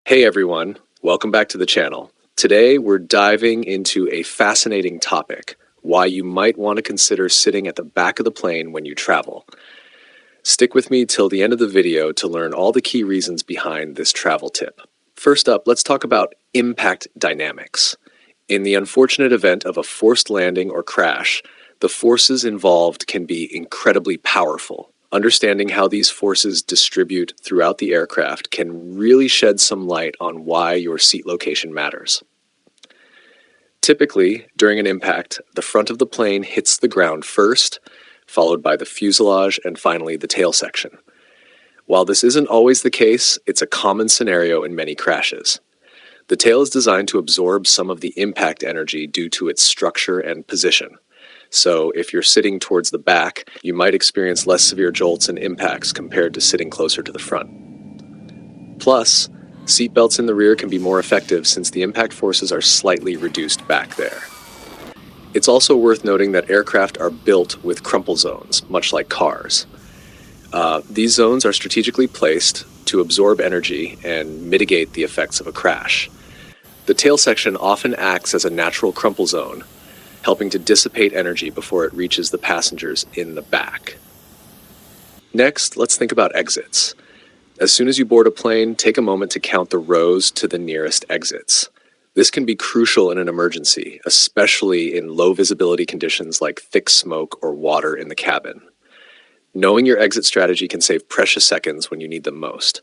Hey everyone, welcome back to the channel. Today we're diving into a fascinating topic, why you might want to consider sitting at the back of the plane when you travel. Stick with me till the end of the video to learn all the key reasons behind this travel tip. First up, let's talk about impact dynamics. In the unfortunate event of a forced landing or crash, the forces involved can be incredibly powerful. Understanding how these forces distribute throughout the aircraft can really shed some light on why your seat location matters. Typically, during an impact, the front of the plane hits the ground first, followed by the fuselage and finally the tail section. While this isn't always the case, it's a common scenario in many crashes. The tail is designed to absorb some of the impact energy due to its structure and position. So if you're sitting towards the back, you might experience less severe jolts and impacts compared to sitting closer to the front. Plus, seatbelts in the rear can be more effective since the impact forces are slightly reduced back there. It's also worth noting that aircraft are built with crumple zones, much like cars. These zones are strategically placed to absorb energy and mitigate the effects of a crash. The tail section often acts as a natural crumple zone, helping to dissipate energy before it reaches the passengers in the back. Next, let's think about exits. As soon as you board a plane, take a moment to count the rows to the nearest exits. This can be crucial in an emergency, especially in low visibility conditions like thick smoke or water in the cabin. Knowing your exit strategy can save precious seconds when you need them most.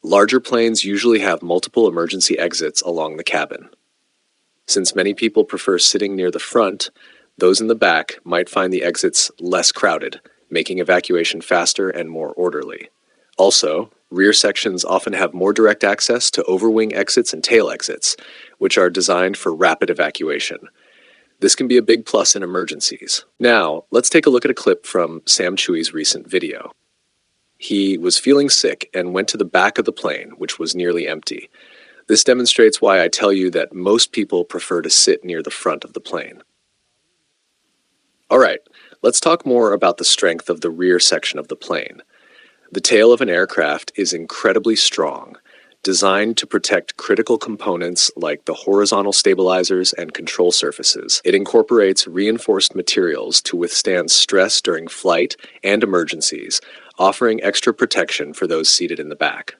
Larger planes usually have multiple emergency exits along the cabin. Since many people prefer sitting near the front, those in the back might find the exits less crowded, making evacuation faster and more orderly. Also, rear sections often have more direct access to overwing exits and tail exits, which are designed for rapid evacuation. This can be a big plus in emergencies. Now, let's take a look at a clip from Sam Chewy's recent video. He was feeling sick and went to the back of the plane, which was nearly empty. This demonstrates why I tell you that most people prefer to sit near the front of the plane. Alright, let's talk more about the strength of the rear section of the plane. The tail of an aircraft is incredibly strong, designed to protect critical components like the horizontal stabilizers and control surfaces. It incorporates reinforced materials to withstand stress during flight and emergencies, offering extra protection for those seated in the back.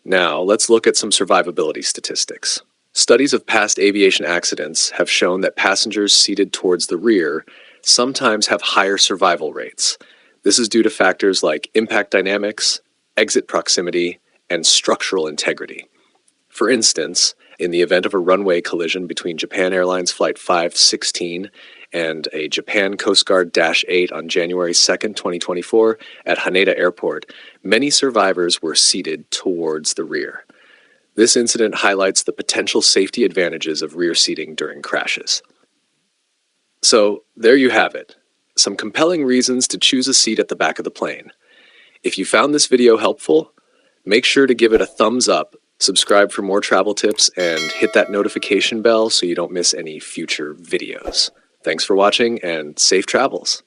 Now, let's look at some survivability statistics. Studies of past aviation accidents have shown that passengers seated towards the rear sometimes have higher survival rates. This is due to factors like impact dynamics, exit proximity, and structural integrity. For instance, in the event of a runway collision between Japan Airlines Flight 516 and a Japan Coast Guard Dash 8 on January 2, 2024 at Haneda Airport, many survivors were seated towards the rear. This incident highlights the potential safety advantages of rear seating during crashes. So, there you have it. Some compelling reasons to choose a seat at the back of the plane. If you found this video helpful, make sure to give it a thumbs up, subscribe for more travel tips, and hit that notification bell so you don't miss any future videos. Thanks for watching and safe travels.